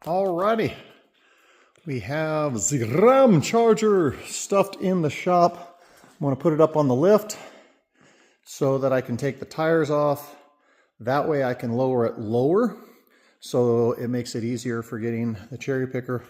Alrighty, we have the Ramcharger stuffed in the shop. I'm going to put it up on the lift so that I can take the tires off. That way I can lower it lower, so it makes it easier for getting the cherry picker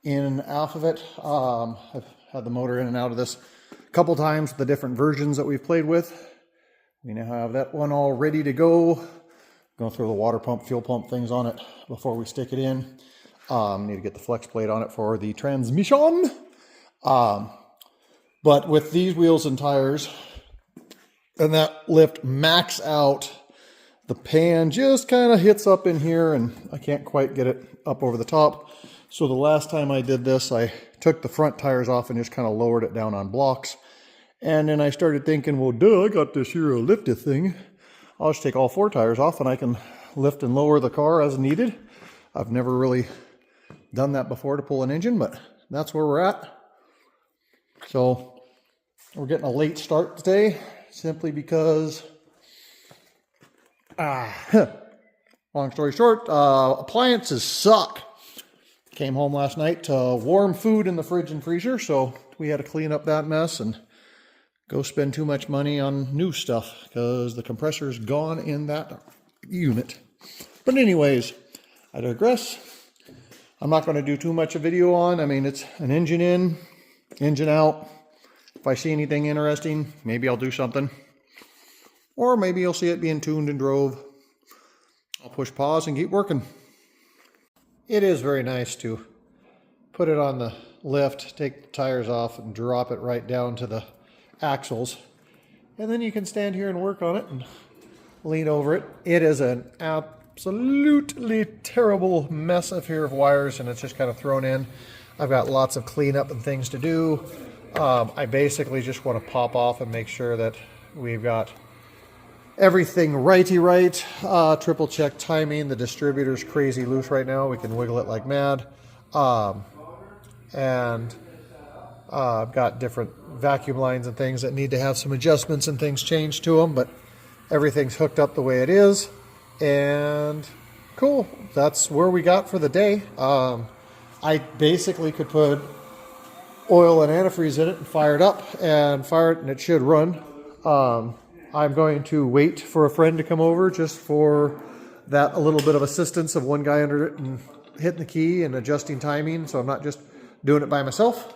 in and out of it. I've had the motor in and out of this a couple times, the different versions that we've played with. We now have that one all ready to go. Going to throw the water pump, fuel pump things on it before we stick it in. Need to get the flex plate on it for the transmission. But with these wheels and tires and that lift max out, the pan just kind of hits up in here and I can't quite get it up over the top. So the last time I did this, I took the front tires off and just kind of lowered it down on blocks. And then I started thinking, well, duh, I got this here lifted thing. I'll just take all four tires off and I can lift and lower the car as needed. I've never really done that before to pull an engine, but that's where we're at. So we're getting a late start today simply because, long story short, appliances suck. Came home last night to warm food in the fridge and freezer, so we had to clean up that mess and go spend too much money on new stuff because the compressor's gone in that unit. But anyways, I digress. I'm not going to do too much of video on. I mean, it's an engine in, engine out. If I see anything interesting, maybe I'll do something. Or maybe you'll see it being tuned and drove. I'll push pause and keep working. It is very nice to put it on the lift, take the tires off, and drop it right down to the axles. And then you can stand here and work on it and lean over it. It is an absolutely terrible mess of here of wires, and it's just kind of thrown in. I've got lots of cleanup and things to do. I basically just want to pop off and make sure that we've got everything righty right. Triple check timing. The distributor's crazy loose right now. We can wiggle it like mad. And I've got different vacuum lines and things that need to have some adjustments and things changed to them, but everything's hooked up the way it is. And cool, that's where we got for the day. I basically could put oil and antifreeze in it and fire it up and fire it and it should run. I'm going to wait for a friend to come over just for that a little bit of assistance of one guy under it and hitting the key and adjusting timing, so I'm not just doing it by myself.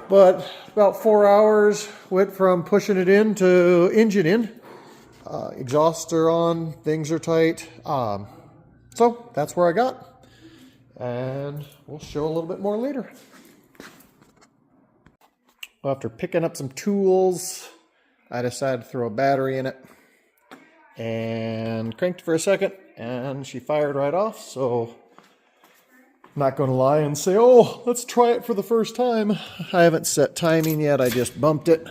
But about 4 hours went from pushing it in to engine in. Exhausts are on, things are tight. So that's where I got. And we'll show a little bit more later. After picking up some tools, I decided to throw a battery in it and cranked for a second and she fired right off. So I'm not going to lie and say, oh, let's try it for the first time. I haven't set timing yet. I just bumped it.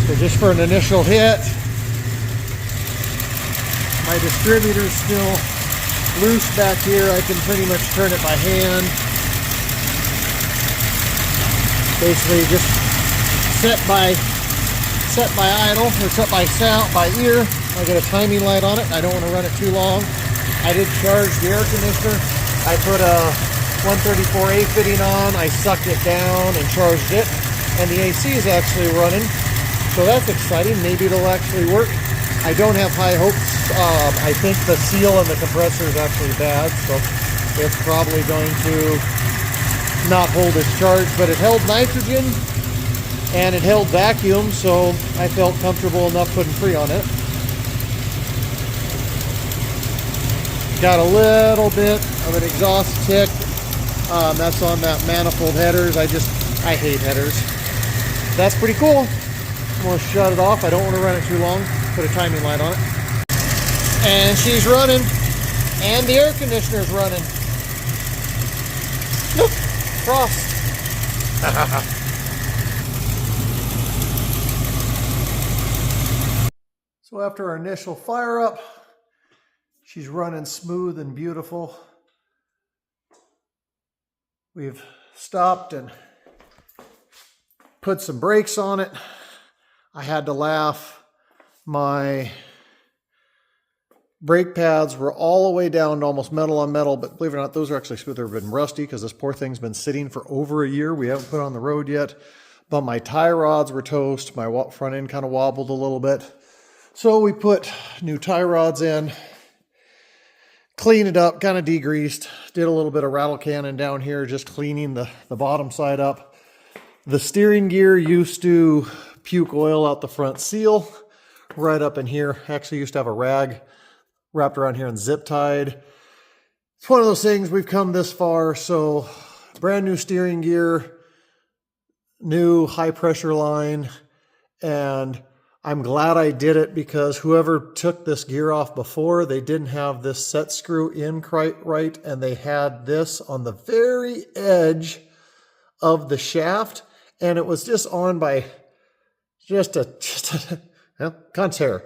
So just for an initial hit, my distributor's still loose back here. I can pretty much turn it by hand. Basically just set by idle or set by sound by ear. I get a timing light on it. I don't want to run it too long. I did charge the air conditioner. I put a 134A fitting on. I sucked it down and charged it, and the AC is actually running. So that's exciting. Maybe it'll actually work. I don't have high hopes. I think the seal in the compressor is actually bad, so it's probably going to not hold its charge, but it held nitrogen and it held vacuum, so I felt comfortable enough putting free on it. Got a little bit of an exhaust tick. That's on that manifold headers. I hate headers. That's pretty cool. I'm gonna shut it off. I don't want to run it too long. Put a timing light on it. And she's running. And the air conditioner's running. Nope. Frost. So after our initial fire up, she's running smooth and beautiful. We've stopped and put some brakes on it. I had to laugh. My Brake pads were all the way down to almost metal on metal, but believe it or not, those are actually smooth. They've been rusty because this poor thing's been sitting for over a year. We haven't put on the road yet, but my tie rods were toast. My front end kind of wobbled a little bit. So we put new tie rods in, cleaned it up, kind of degreased, did a little bit of rattle cannon down here, just cleaning the bottom side up. The steering gear used to puke oil out the front seal right up in here. Actually used to have a rag wrapped around here and zip tied. It's one of those things, we've come this far, so brand new steering gear, new high pressure line, and I'm glad I did it because whoever took this gear off before, they didn't have this set screw in quite right, and they had this on the very edge of the shaft, and it was just on by just a well, cunt's hair.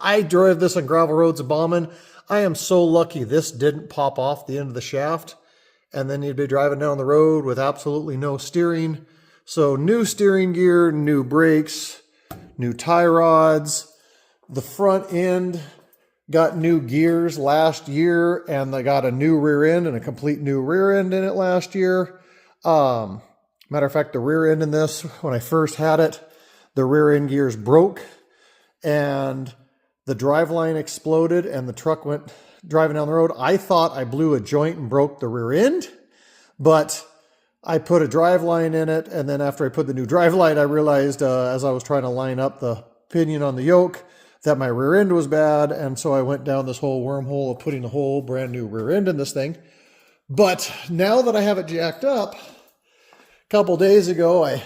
I drove this on gravel roads of bombing. I am so lucky this didn't pop off the end of the shaft, and then you'd be driving down the road with absolutely no steering. So new steering gear, new brakes, new tie rods. The front end got new gears last year, and they got a new rear end and a complete new rear end in it last year. Matter of fact, the rear end in this, when I first had it, the rear end gears broke and the driveline exploded and the truck went driving down the road. I thought I blew a joint and broke the rear end, but I put a driveline in it, and then after I put the new driveline, I realized as I was trying to line up the pinion on the yoke that my rear end was bad, and so I went down this whole wormhole of putting a whole brand new rear end in this thing. But now that I have it jacked up, a couple days ago I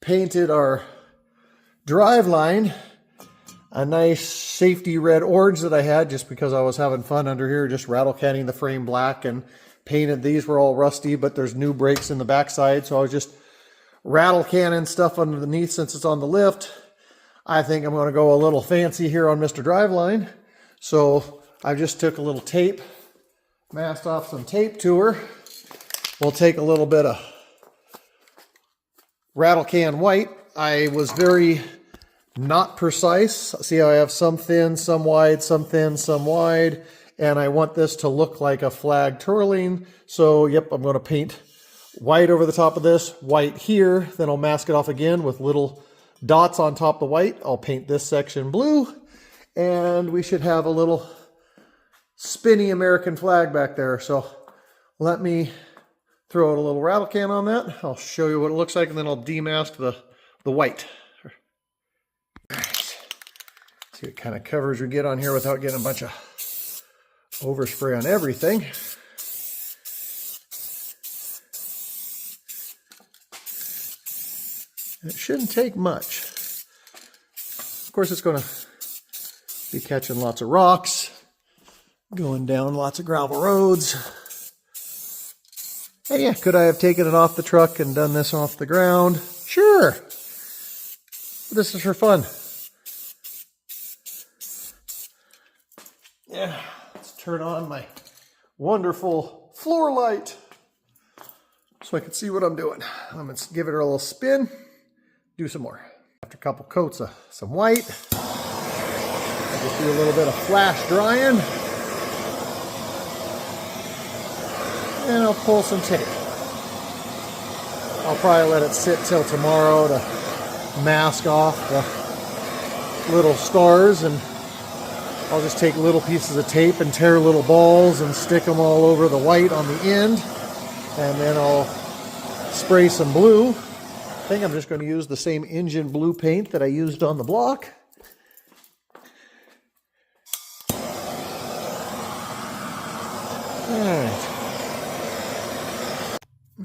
painted our driveline a nice safety red orange that I had just because I was having fun under here, just rattle canning the frame black, and painted these were all rusty, but there's new brakes in the backside, so I was just rattle canning stuff underneath since it's on the lift. I think I'm going to go a little fancy here on Mr. Driveline, so I just took a little tape, masked off some tape to her. We'll take a little bit of rattle can white. I was very not precise. See how I have some thin, some wide, some thin, some wide, and I want this to look like a flag twirling. So yep, I'm going to paint white over the top of this, white here, then I'll mask it off again with little dots on top of the white. I'll paint this section blue, and we should have a little spinny American flag back there. So let me throw out a little rattle can on that. I'll show you what it looks like, and then I'll demask the white. See what kind of coverage we get on here without getting a bunch of overspray on everything. It shouldn't take much. Of course, it's going to be catching lots of rocks, going down lots of gravel roads. And yeah, could I have taken it off the truck and done this off the ground? Sure. This is for fun. Yeah, let's turn on my wonderful floor light so I can see what I'm doing. I'm going to give it a little spin, do some more. After a couple coats of some white, I just do a little bit of flash drying, and I'll pull some tape. I'll probably let it sit till tomorrow to mask off the little scars, and I'll just take little pieces of tape and tear little balls and stick them all over the white on the end, and then I'll spray some blue. I think I'm just going to use the same engine blue paint that I used on the block. Alright.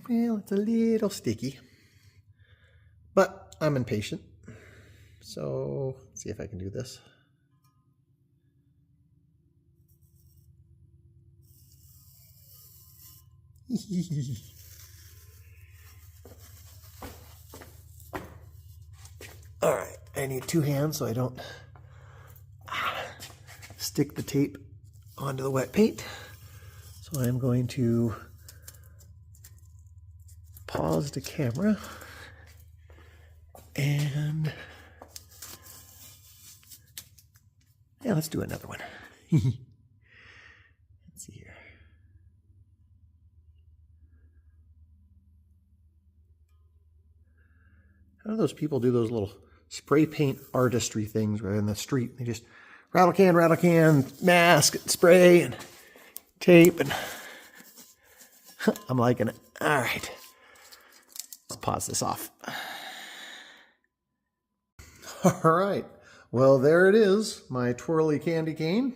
Well, it's a little sticky, but I'm impatient. So, let's see if I can do this. All right, I need two hands so I don't stick the tape onto the wet paint. So I'm going to pause the camera and Yeah, let's do another one. Let's see here. How do those people do those little spray paint artistry things right in the street? They just rattle can, mask, and spray, and tape, and I'm liking it. All right. Let's pause this off. All right. Well, there it is, my twirly candy cane.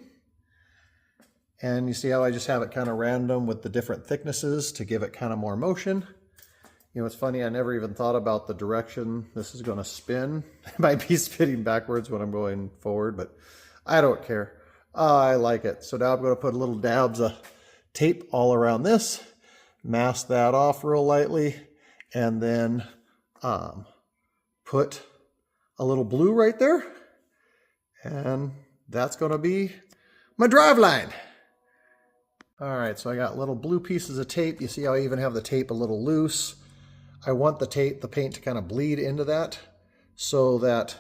And you see how I just have it kind of random with the different thicknesses to give it kind of more motion. You know, it's funny, I never even thought about the direction this is going to spin. It might be spinning backwards when I'm going forward, but I don't care. I like it. So now I'm going to put little dabs of tape all around this, mask that off real lightly, and then put a little blue right there. And that's going to be my drive line. All right, so I got little blue pieces of tape. You see how I even have the tape a little loose. I want the paint to kind of bleed into that so that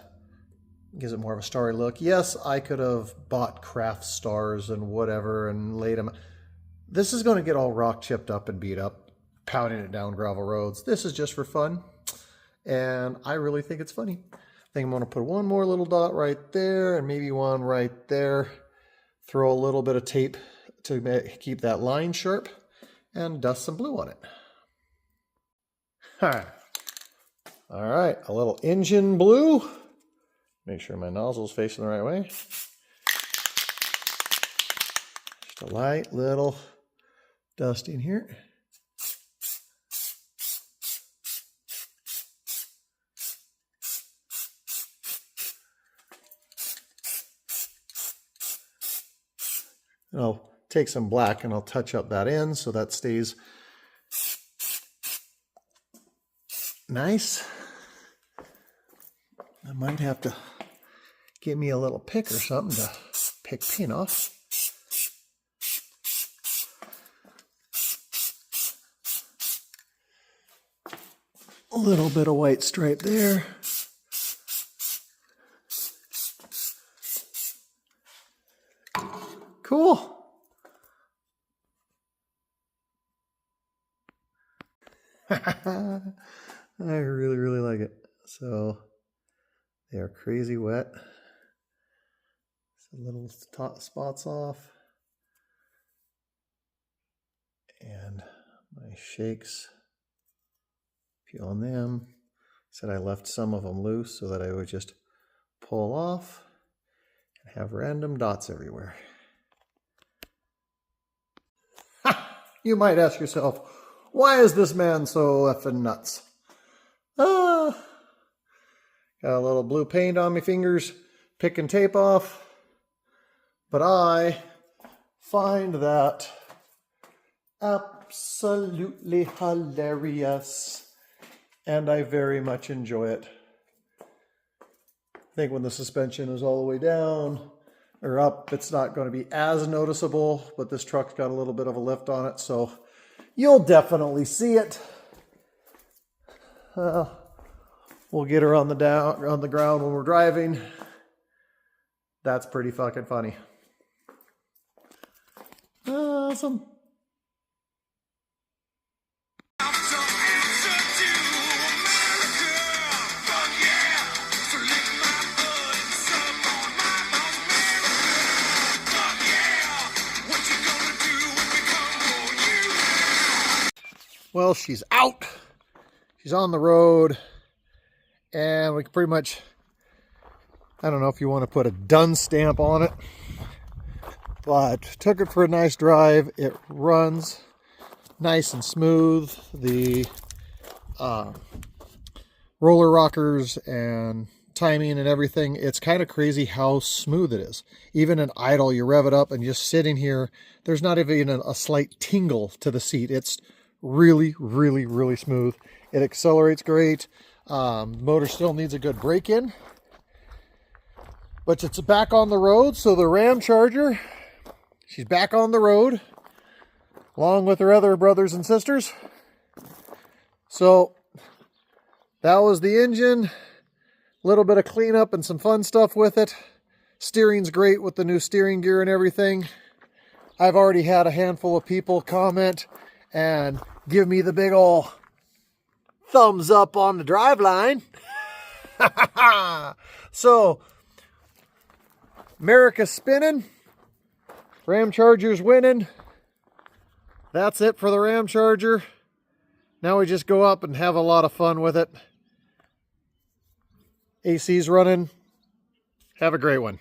it gives it more of a starry look. Yes, I could have bought craft stars and whatever and laid them. This is going to get all rock chipped up and beat up, pounding it down gravel roads. This is just for fun, and I really think it's funny. I think I'm going to put one more little dot right there and maybe one right there. Throw a little bit of tape to keep that line sharp and dust some blue on it. All right, a little engine blue. Make sure my nozzle's facing the right way. Just a light little dusting here. And I'll take some black and I'll touch up that end so that stays nice. I might have to get me a little pick or something to pick paint off. A little bit of white stripe there. Cool. I really like it. So they are crazy wet. So little top spots off. And my shakes, peel on them. Said I left some of them loose so that I would just pull off and have random dots everywhere. You might ask yourself, why is this man so effing nuts? Got a little blue paint on my fingers, picking tape off. But I find that absolutely hilarious. And I very much enjoy it. I think when the suspension is all the way down or up, it's not going to be as noticeable, but this truck's got a little bit of a lift on it, so you'll definitely see it. We'll get her on the ground when we're driving. That's pretty fucking funny. Awesome. Well, she's out. She's on the road. And we can pretty much, I don't know if you want to put a done stamp on it, but took it for a nice drive. It runs nice and smooth. The roller rockers and timing and everything, it's kind of crazy how smooth it is. Even in idle, you rev it up and just sitting here, there's not even a slight tingle to the seat. It's really smooth. It accelerates great. Motor still needs a good brake in, but it's back on the road. So the Ramcharger, she's back on the road along with her other brothers and sisters. So that was the engine, a little bit of cleanup and some fun stuff with it. Steering's great with the new steering gear and everything. I've already had a handful of people comment and give me the big ol' thumbs up on the driveline. So, America's spinning. Ramcharger's winning. That's it for the Ramcharger. Now we just go up and have a lot of fun with it. AC's running. Have a great one.